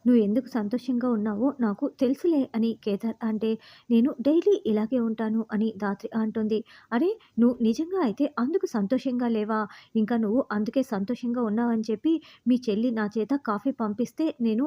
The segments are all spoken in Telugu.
నువ్వు ఎందుకు సంతోషంగా ఉన్నావో నాకు తెలుసులే అని కేదార్ అంటే, నేను డైలీ ఇలాగే ఉంటాను అని ధాత్రి అంటుంది. అరే! నువ్వు నిజంగా అయితే అందుకు సంతోషంగా లేవా? ఇంకా నువ్వు అందుకే సంతోషంగా ఉన్నావని చెప్పి మీ చెల్లి నా చేత కాఫీ పంపిస్తే నేను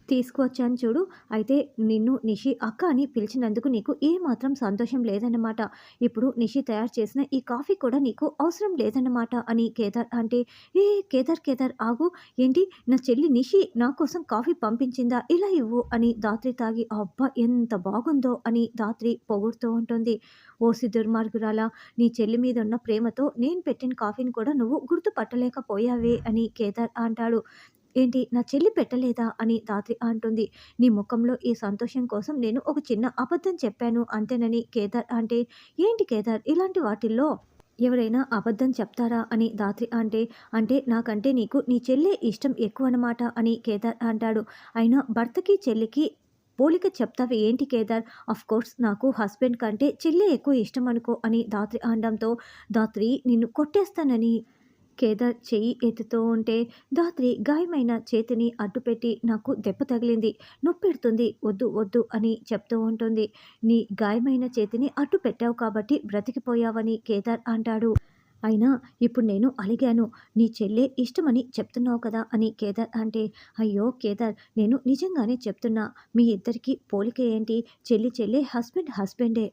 తీసుకువచ్చాను చూడు. అయితే నిన్ను నిషి అక్క అని పిలిచినందుకు నీకు ఏమాత్రం సంతోషం లేదన్నమాట. ఇప్పుడు నిషి తయారు చేసిన ఈ కాఫీ కూడా నీకు అవసరం లేదన్నమాట అని కేదార్ అంటే, ఏ కేదార్ కేదార్ ఆగు. ఏంటి నా చెల్లి నిషి నా కోసం కాఫీ పంపించిందా? ఇలా ఇవ్వు అని ధాత్రి తాగి అబ్బా! ఎంత బాగుందో అని ధాత్రి పొగుడుతూ ఉంటుంది. ఓసి దుర్మార్గురాలా! నీ చెల్లి మీద ఉన్న ప్రేమతో నేను పెట్టిన కాఫీని కూడా నువ్వు గుర్తుపట్టలేకపోయావే అని కేదార్ అంటాడు. ఏంటి నా చెల్లి పెట్టలేదా అని ధాత్రి అంటుంది. నీ ముఖంలో ఈ సంతోషం కోసం నేను ఒక చిన్న అబద్ధం చెప్పాను అంతేనని కేదార్ అంటే, ఏంటి కేదార్ ఇలాంటి వాటిల్లో ఎవరైనా అబద్ధం చెప్తారా అని ధాత్రి అంటే, అంటే నాకంటే నీకు నీ చెల్లె ఇష్టం ఎక్కువనమాట అని కేదార్ అంటాడు. అయినా భర్తకి చెల్లికి పోలిక చెప్తావు ఏంటి కేదార్? ఆఫ్‌కోర్స్ నాకు హస్బెండ్ కంటే చెల్లె ఎక్కువ ఇష్టం అనుకో అని ధాత్రి అనడంతో, ధాత్రి నిన్ను కొట్టేస్తానని కేదార్ చెయ్యి ఎత్తుతూ ఉంటే ధాత్రి గాయమైన చేతిని అడ్డుపెట్టి నాకు దెబ్బ తగిలింది, నొప్పెడుతుంది, వద్దు వద్దు అని చెప్తూ ఉంటుంది. నీ గాయమైన చేతిని అడ్డు పెట్టావు కాబట్టి బ్రతికిపోయావని కేదార్ అంటాడు. అయినా ఇప్పుడు నేను అలిగాను, నీ చెల్లె ఇష్టమని చెప్తున్నావు కదా అని కేదార్ అంటే, అయ్యో కేదార్ నేను నిజంగానే చెప్తున్నా, మీ ఇద్దరికి పోలిక ఏంటి? చెల్లి చెల్లె, హస్బెండ్ హస్బెండే.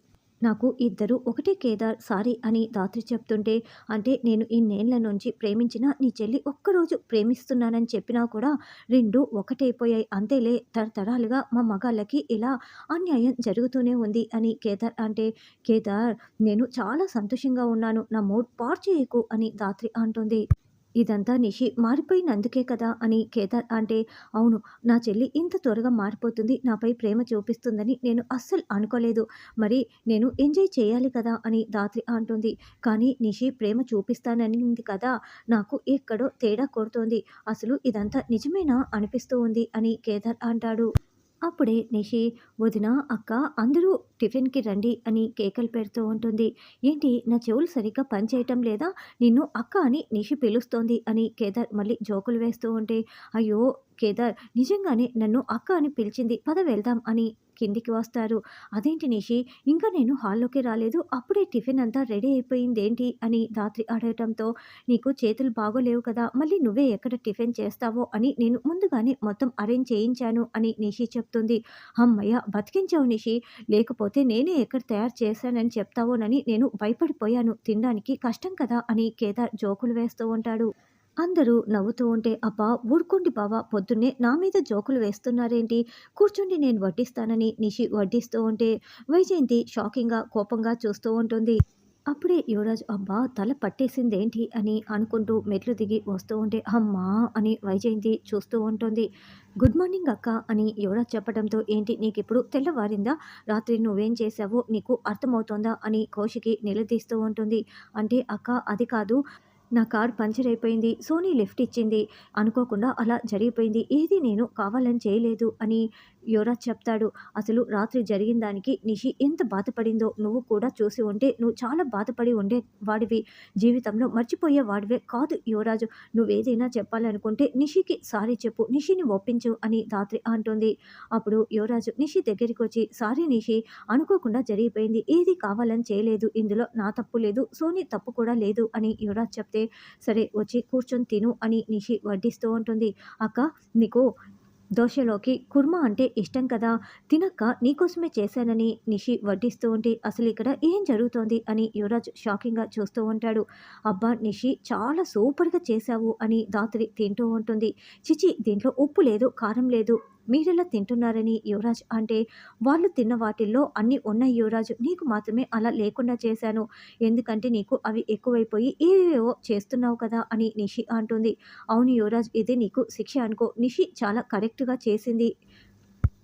నాకు ఇద్దరు ఒకటే కేదార్ సారీ అని ధాత్రి చెప్తుంటే, అంటే నేను ఇన్నేళ్ల నుంచి ప్రేమించిన నీ చెల్లి ఒక్కరోజు ప్రేమిస్తున్నానని చెప్పినా కూడా రెండు ఒకటైపోయాయి అంతేలే, తరతరాలుగా మా మగాళ్ళకి ఇలా అన్యాయం జరుగుతూనే ఉంది అని కేదార్ అంటే, కేదార్ నేను చాలా సంతోషంగా ఉన్నాను, నా మూడ్ పాడు చేయకు అని ధాత్రి అంటుంది. ఇదంతా నిషి మారిపోయినందుకే కదా అని కేదార్ అంటే, అవును నా చెల్లి ఇంత త్వరగా మారిపోతుంది, నాపై ప్రేమ చూపిస్తుందని నేను అస్సలు అనుకోలేదు. మరి నేను ఎంజాయ్ చేయాలి కదా అని ధాత్రి అంటుంది. కానీ నిషి ప్రేమ చూపిస్తాననింది కదా, నాకు ఎక్కడో తేడా కొడుతోంది. అసలు ఇదంతా నిజమేనా అనిపిస్తూ ఉంది అని కేదార్ అంటాడు. అప్పుడే నిషి, వదిన, అక్క అందరూ టిఫిన్‌కి రండి అని కేకలు పెడుతూ ఉంటుంది. ఏంటి నా చెవులు సరిగ్గా పనిచేయటం లేదా? నిన్ను అక్క అని నిషి పిలుస్తోంది అని కేదార్ మళ్ళీ జోకులు వేస్తూ ఉంటే, అయ్యో! కేదార్ నిజంగానే నన్ను అక్క అని పిలిచింది. పద వెళ్దాం అని కిందికి వస్తారు. అదేంటి నిషి ఇంకా నేను హాల్లోకి రాలేదు. అప్పుడే టిఫిన్ అంతా రెడీ అయిపోయిందేంటి అని ధాత్రి అడగటంతో, నీకు చేతులు బాగోలేవు కదా! మళ్ళీ నువ్వే ఎక్కడ టిఫిన్ చేస్తావో అని నేను ముందుగానే మొత్తం అరేంజ్ చేయించాను అని నిషి చెప్తుంది. హమ్మయ్య! బతికించావు నిషి. లేకపోతే నేనే ఎక్కడ తయారు చేశానని చెప్తావోనని నేను భయపడిపోయాను. తినడానికి కష్టం కదా అని కేదార్ జోకులు వేస్తూ ఉంటాడు. అందరూ నవ్వుతూ ఉంటే, అబ్బా! ఊరుకోండి బావ, పొద్దున్నే నా మీద జోకులు వేస్తున్నారేంటి? కూర్చోండి నేను వడ్డిస్తానని నిషి వడ్డిస్తూ ఉంటే, వైజయంతి షాకింగ్‌గా, కోపంగా చూస్తూ ఉంటుంది. అప్పుడే యువరాజు అబ్బా! తల పట్టేసిందేంటి అని అనుకుంటూ మెట్లు దిగి వస్తూ ఉంటే, అమ్మా! అని వైజయంతి చూస్తూ ఉంటుంది. గుడ్ మార్నింగ్ అక్క అని యువరాజ్ చెప్పడంతో, ఏంటి నీకిప్పుడు తెల్లవారిందా? రాత్రి నువ్వేం చేశావో నీకు అర్థమవుతోందా? అని కౌశికి నిలదీస్తూ ఉంటుంది. అంటే అక్క అది కాదు, నా కారు పంచర్ అయిపోయింది. సోనీ లిఫ్ట్ ఇచ్చింది. అనుకోకుండా అలా జరిగిపోయింది. ఏది నేను కావాలని చేయలేదు అని యువరాజ్ చెప్తాడు. అసలు రాత్రి జరిగిన దానికి నిషి ఎంత బాధపడిందో నువ్వు కూడా చూసి ఉంటే నువ్వు చాలా బాధపడి ఉండే వాడివి. జీవితంలో మర్చిపోయే వాడివే కాదు యువరాజు. నువ్వేదైనా చెప్పాలనుకుంటే నిషికి సారీ చెప్పు. నిషిని ఒప్పించు అని ధాత్రి అంటుంది. అప్పుడు యువరాజు నిషి దగ్గరికి వచ్చి, సారీ నిషి, అనుకోకుండా జరిగిపోయింది. ఏది కావాలని చేయలేదు. ఇందులో నా తప్పు లేదు. సోనీ తప్పు కూడా లేదు అని యువరాజ్ చెప్తే, సరే వచ్చి కూర్చొని తిను అని నిషి వడ్డిస్తూ ఉంటుంది. అక్క నీకు దోశలోకి కుర్మా అంటే ఇష్టం కదా, తినక్క నీకోసమే చేశానని నిషి వడ్డిస్తూ ఉంటే, అసలు ఇక్కడ ఏం జరుగుతోంది అని యువరాజ్ షాకింగ్గా చూస్తూ ఉంటాడు. అబ్బా నిషి చాలా సూపర్గా చేశావు అని ధాత్రి తింటూ ఉంటుంది. చిచి దీంట్లో ఉప్పు లేదు, కారం లేదు, మీరెలా తింటున్నారని యువరాజ్ అంటే, వాళ్ళు తిన్న వాటిల్లో అన్నీ ఉన్నాయి యువరాజు, నీకు మాత్రమే అలా లేకుండా చేశాను. ఎందుకంటే నీకు అవి ఎక్కువైపోయి ఏవేవో చేస్తున్నావు కదా అని నిషి అంటుంది. అవును యువరాజ్, ఇది నీకు శిక్ష అనుకో, నిషి చాలా కరెక్ట్‌గా చేసింది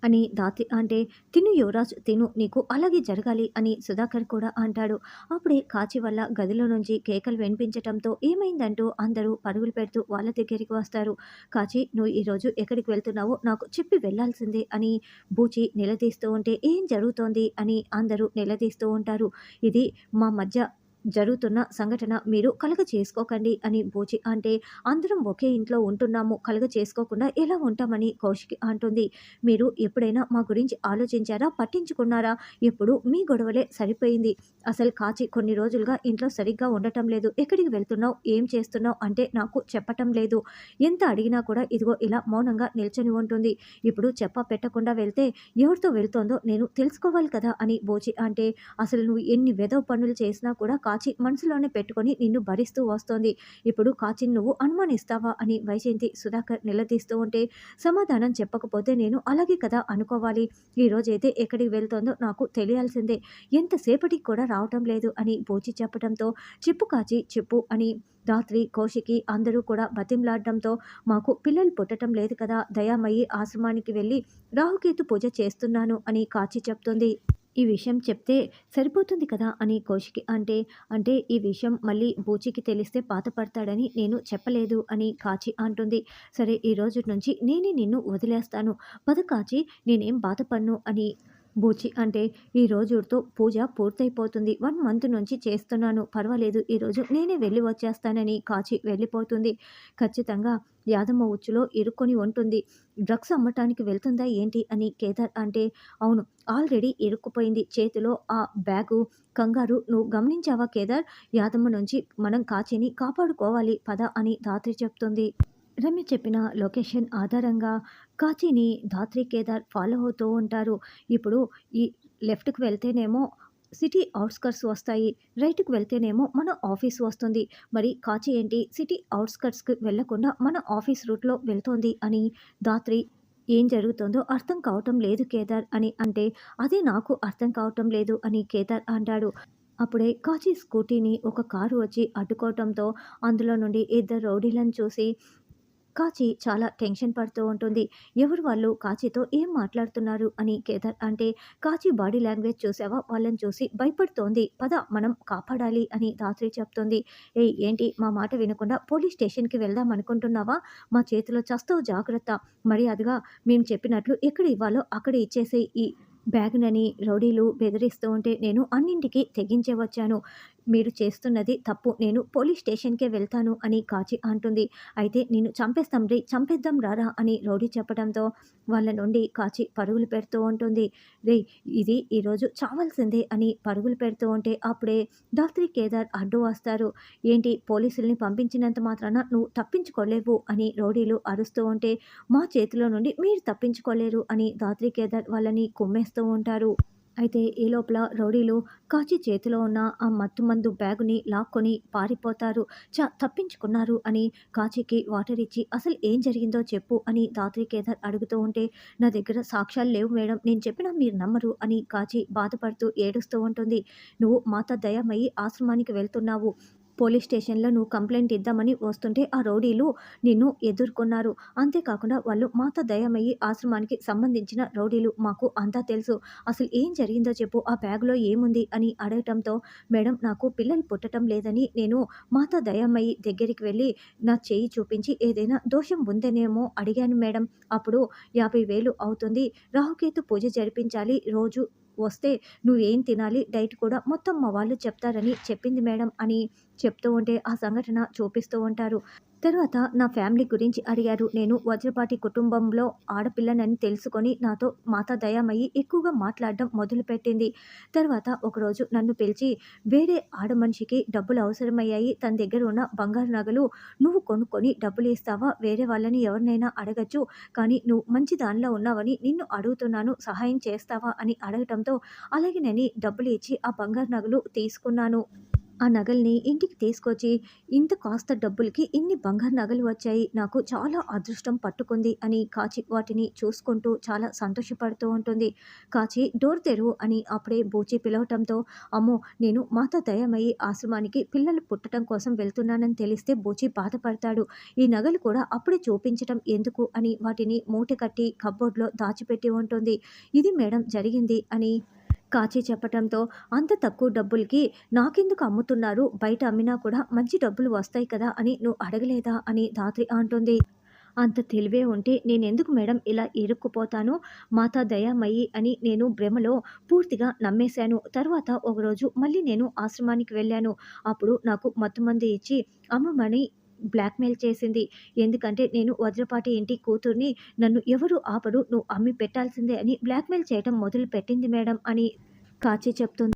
అని ధాత్రి అంటే, తిను యువరాజ్ తిను, నీకు అలాగే జరగాలి అని సుధాకర్ కూడా అంటాడు. అప్పుడే కాచి వల్ల గదిలో నుంచి కేకలు వినిపించటంతో ఏమైందంటూ అందరూ పరుగులు పెడుతూ వాళ్ళ దగ్గరికి వస్తారు. కాచి నువ్వు ఈరోజు ఎక్కడికి వెళ్తున్నావో నాకు చెప్పి వెళ్ళాల్సిందే అని బూచి నిలదీస్తూ ఉంటే, ఏం జరుగుతోంది అని అందరూ నిలదీస్తూ ఉంటారు. ఇది మా మధ్య జరుగుతున్న సంఘటన మీరు కలుగ చేసుకోకండి అని బూచి అంటే, అందరం ఒకే ఇంట్లో ఉంటున్నాము, కలుగ చేసుకోకుండా ఎలా ఉంటామని కౌశికి అంటుంది. మీరు ఎప్పుడైనా మా గురించి ఆలోచించారా, పట్టించుకున్నారా? ఎప్పుడు మీ గొడవలే సరిపోయింది. అసలు కాచి కొన్ని రోజులుగా ఇంట్లో సరిగ్గా ఉండటం లేదు. ఎక్కడికి వెళ్తున్నావు, ఏం చేస్తున్నావు అంటే నాకు చెప్పటం లేదు. ఎంత అడిగినా కూడా ఇదిగో ఇలా మౌనంగా నిల్చొని ఉంటుంది. ఇప్పుడు చెప్పా పెట్టకుండా వెళ్తే ఎవరితో వెళ్తోందో నేను తెలుసుకోవాలి కదా అని బోచి అంటే, అసలు నువ్వు ఎన్ని వెధవ పనులు చేసినా కూడా కాచి మనసులోనే పెట్టుకొని నిన్ను భరిస్తూ వస్తోంది. ఇప్పుడు కాచిని నువ్వు అనుమానిస్తావా అని వైజయంతి సుధాకర్ నిలదీస్తూ ఉంటే, సమాధానం చెప్పకపోతే నేను అలాగే కదా అనుకోవాలి. ఈరోజైతే ఎక్కడికి వెళ్తోందో నాకు తెలియాల్సిందే. ఎంతసేపటికి కూడా రావటం లేదు అని బోచి చెప్పడంతో, చెప్పు కాచి చెప్పు అని రాత్రి కౌశికి అందరూ కూడా బతిమలాడడంతో, మాకు పిల్లలు పుట్టటం లేదు కదా, దయామయ్యి ఆశ్రమానికి వెళ్ళి రాహుకేతు పూజ చేస్తున్నాను అని కాచి చెప్తుంది. ఈ విషయం చెప్తే సరిపోతుంది కదా అని కౌశికి అంటే, అంటే ఈ విషయం మళ్ళీ బూచికి తెలిస్తే బాధపడతాడని నేను చెప్పలేదు అని కాచి అంటుంది. సరే ఈ రోజు నుంచి నేనే నిన్ను వదిలేస్తాను. పద కాచి, నేనేం బాధపడను అని బూచి అంటే, ఈ రోజుతో పూజ పూర్తయిపోతుంది. 1 మంత్ నుంచి చేస్తున్నాను. పర్వాలేదు, ఈరోజు నేనే వెళ్ళి వచ్చేస్తానని కాచి వెళ్ళిపోతుంది. ఖచ్చితంగా యాదమ్మ ఉచ్చులో ఇరుక్కొని ఉంటుంది. డ్రగ్స్ అమ్మటానికి వెళ్తుందా ఏంటి అని కేదార్ అంటే, అవును, ఆల్రెడీ ఇరుక్కుపోయింది చేతిలో ఆ బ్యాగు. కంగారు, నువ్వు గమనించావా కేదార్? యాదమ్మ నుంచి మనం కాచిని కాపాడుకోవాలి పద అని ధాత్రి చెప్తుంది. రమ్య చెప్పిన లొకేషన్ ఆధారంగా కాచిని ధాత్రి కేదార్ ఫాలో అవుతూ ఉంటారు. ఇప్పుడు ఈ లెఫ్ట్‌కి వెళ్తేనేమో సిటీ ఔట్‌స్కర్ట్స్ వస్తాయి. రైట్‌కి వెళ్తేనేమో మన ఆఫీస్ వస్తుంది. మరి కాచి ఏంటి సిటీ ఔట్‌స్కర్ట్స్‌కి వెళ్ళకుండా మన ఆఫీస్ రూట్‌లో వెళ్తోంది అని ధాత్రి, ఏం జరుగుతుందో అర్థం కావటం లేదు కేదార్ అని అంటే, అదే నాకు అర్థం కావటం లేదు అని కేదార్ అంటాడు. అప్పుడే కాచి స్కూటీని ఒక కారు వచ్చి అడ్డుకోవటంతో అందులో నుండి ఇద్దరు రౌడీలను చూసి కాచి చాలా టెన్షన్ పడుతూ ఉంటుంది. ఎవరు వాళ్ళు, కాచితో ఏం మాట్లాడుతున్నారు అని కేదార్ అంటే, కాచి బాడీ లాంగ్వేజ్ చూసావా, వాళ్ళని చూసి భయపడుతోంది, పద మనం కాపాడాలి అని ధాత్రి చెప్తుంది. ఏయ్ ఏంటి మా మాట వినకుండా పోలీస్ స్టేషన్కి వెళ్దాం అనుకుంటున్నావా? మా చేతిలో చస్తావు, జాగ్రత్త. మర్యాదగా మేము చెప్పినట్లు ఎక్కడ ఇవ్వాలో అక్కడ ఇచ్చేసే ఈ బ్యాగునని రౌడీలు బెదిరిస్తూ ఉంటే, నేను అన్నింటికి తెగించే వచ్చాను. మీరు చేస్తున్నది తప్పు. నేను పోలీస్ స్టేషన్‌కే వెళ్తాను అని కాచి అంటుంది. అయితే నిన్ను చంపేస్తాం రేయ్, చంపేద్దాం రారా అని రౌడీ చెప్పడంతో వాళ్ళ నుండి కాచి పరుగులు పెడుతూ ఉంటుంది. రేయ్ ఇది ఈరోజు చావాల్సిందే అని పరుగులు పెడుతూ ఉంటే అప్పుడే ధాత్రి కేదార్ అడ్డు వస్తారు. ఏంటి పోలీసుల్ని పంపించినంత మాత్రాన నువ్వు తప్పించుకోలేవు అని రౌడీలు అరుస్తూ ఉంటే, మా చేతిలో నుండి మీరు తప్పించుకోలేరు అని ధాత్రి కేదార్ వాళ్ళని కుమ్మేస్తూ ఉంటారు. అయితే ఈ లోపల రౌడీలు కాచి చేతిలో ఉన్న ఆ మత్తుమందు బ్యాగుని లాక్కొని పారిపోతారు. తప్పించుకున్నారు అని కాచికి వాటర్ ఇచ్చి, అసలు ఏం జరిగిందో చెప్పు అని ధాత్రి కేదార్ అడుగుతూ ఉంటే, నా దగ్గర సాక్ష్యాలు లేవు మేడం, నేను చెప్పినా మీరు నమ్మరు అని కాచి బాధపడుతూ ఏడుస్తూ ఉంటుంది. నువ్వు మాత దయామయ్యి ఆశ్రమానికి వెళ్తున్నావు. పోలీస్ స్టేషన్‌లో నువ్వు కంప్లెయింట్ ఇద్దామని వస్తుంటే ఆ రౌడీలు నిన్ను ఎదుర్కొన్నారు. అంతేకాకుండా వాళ్ళు మాత దయామయ్యి ఆశ్రమానికి సంబంధించిన రౌడీలు, మాకు అంతా తెలుసు. అసలు ఏం జరిగిందో చెప్పు, ఆ బ్యాగ్‌లో ఏముంది అని అడగటంతో, మేడం నాకు పిల్లలు పుట్టటం లేదని నేను మాతా దయామయ్యి దగ్గరికి వెళ్ళి నా చెయ్యి చూపించి ఏదైనా దోషం ఉందనేమో అడిగాను మేడం. అప్పుడు 50,000 అవుతుంది. రాహుకేతు పూజ జరిపించాలి. రోజు వస్తే నువ్వేం తినాలి, డైట్ కూడా మొత్తం మా వాళ్ళు చెప్తారని చెప్పింది మేడం అని చెప్తూ ఉంటే ఆ సంఘటన చూపిస్తూ ఉంటారు. తర్వాత నా ఫ్యామిలీ గురించి అడిగారు. నేను వజ్రపాటి కుటుంబంలో ఆడపిల్లనని తెలుసుకొని నాతో మాతా దయామయ్యి ఎక్కువగా మాట్లాడడం మొదలుపెట్టింది. తర్వాత ఒకరోజు నన్ను పిలిచి, వేరే ఆడమనిషికి డబ్బులు అవసరమయ్యాయి, తన దగ్గర ఉన్న బంగారు నగలు నువ్వు కొనుక్కొని డబ్బులు ఇస్తావా, వేరే వాళ్ళని ఎవరినైనా అడగచ్చు, కానీ నువ్వు మంచి దానిలో ఉన్నావని నిన్ను అడుగుతున్నాను, సహాయం చేస్తావా అని అడగటంతో అలాగేనని డబ్బులు ఇచ్చి ఆ బంగారు నగలు తీసుకున్నాను. ఆ నగల్ని ఇంటికి తీసుకొచ్చి, ఇంత కాస్త డబ్బులకి ఇన్ని బంగారు నగలు వచ్చాయి, నాకు చాలా అదృష్టం పట్టుకుంది అని కాచి వాటిని చూసుకుంటూ చాలా సంతోషపడుతూ ఉంటుంది. కాచి డోర్ తెరువు అని అప్పుడే బూచి పిలవటంతో, అమ్మో నేను మాతా దయామయ్యి ఆశ్రమానికి పిల్లలు పుట్టడం కోసం వెళ్తున్నానని తెలిస్తే బూచి బాధపడతాడు. ఈ నగలు కూడా అప్పుడే చూపించటం ఎందుకు అని వాటిని మూట కట్టి కప్బోర్డ్‌లో దాచిపెట్టి ఉంటుంది. ఇది మేడం జరిగింది అని కాచి చెప్పటంతో, అంత తక్కువ డబ్బులకి నాకెందుకు అమ్ముతున్నారు, బయట అమ్మినా కూడా మంచి డబ్బులు వస్తాయి కదా అని నువ్వు అడగలేదా అని ధాత్రి అంటుంది. అంత తెలివే ఉంటే నేనెందుకు మేడం ఇలా ఇరుక్కుపోతాను? మాతా దయామయి అని నేను భ్రమలో పూర్తిగా నమ్మేశాను. తర్వాత ఒకరోజు మళ్ళీ నేను ఆశ్రమానికి వెళ్ళాను. అప్పుడు నాకు మత్తుమందు ఇచ్చి అమ్మమని బ్లాక్‌మెయిల్ చేసింది. ఎందుకంటే నేను వజ్రపాటి ఇంటి కూతుర్ని, నన్ను ఎవరు ఆపరు, నువ్వు అమ్మి పెట్టాల్సిందే అని బ్లాక్‌మెయిల్ చేయటం మొదలుపెట్టింది మేడం అని కాచి చెప్తుంది.